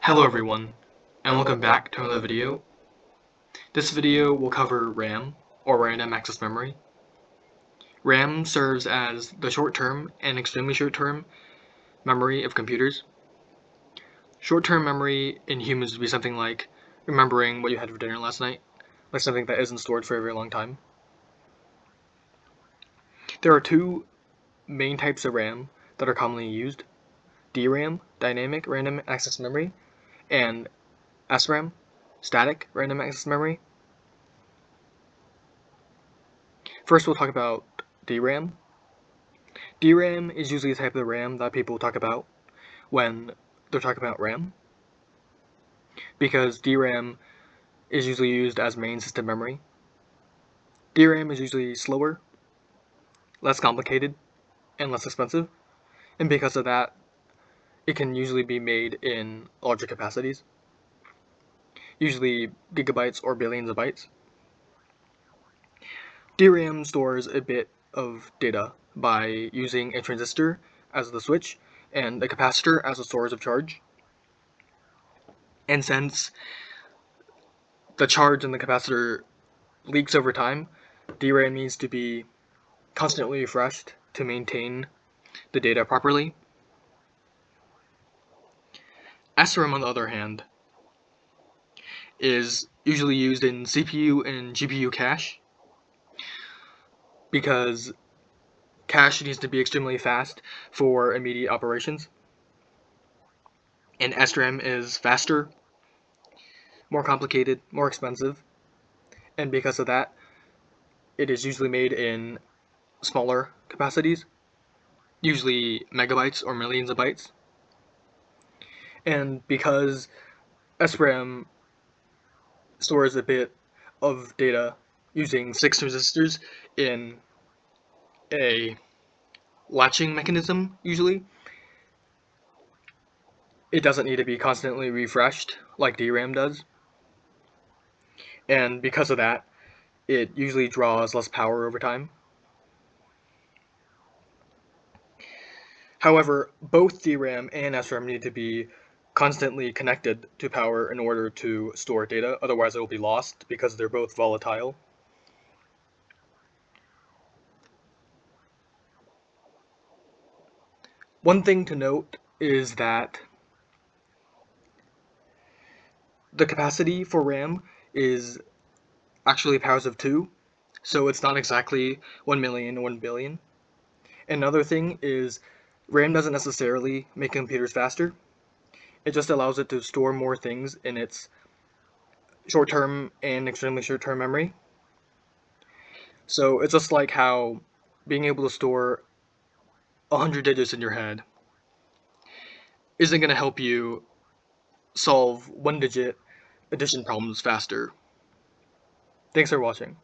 Hello everyone, and welcome back to another video. This video will cover RAM, or Random Access Memory. RAM serves as the short-term and extremely short-term memory of computers. Short-term memory in humans would be something like remembering what you had for dinner last night, like something that isn't stored for a very long time. There are two main types of RAM that are commonly used: DRAM, Dynamic Random Access Memory, and SRAM, Static Random Access Memory. First, we'll talk about DRAM. DRAM is usually the type of RAM that people talk about when they're talking about RAM, because DRAM is usually used as main system memory. DRAM is usually slower, less complicated, and less expensive, and because of that, it can usually be made in larger capacities, usually gigabytes or billions of bytes. DRAM stores a bit of data by using a transistor as the switch and a capacitor as a source of charge. And since the charge in the capacitor leaks over time, DRAM needs to be constantly refreshed to maintain the data properly. SRAM, on the other hand, is usually used in CPU and GPU cache, because cache needs to be extremely fast for immediate operations, and SRAM is faster, more complicated, more expensive, and because of that, it is usually made in smaller capacities, usually megabytes or millions of bytes. And because SRAM stores a bit of data using 6 transistors in a latching mechanism, usually, it doesn't need to be constantly refreshed like DRAM does. And because of that, it usually draws less power over time. However, both DRAM and SRAM need to be constantly connected to power in order to store data, otherwise it will be lost because they're both volatile. One thing to note is that the capacity for RAM is actually powers of 2, so it's not exactly 1 million or 1 billion. Another thing is RAM doesn't necessarily make computers faster. It just allows it to store more things in its short-term and extremely short-term memory. So it's just like how being able to store 100 digits in your head isn't going to help you solve 1-digit addition problems faster. Thanks for watching.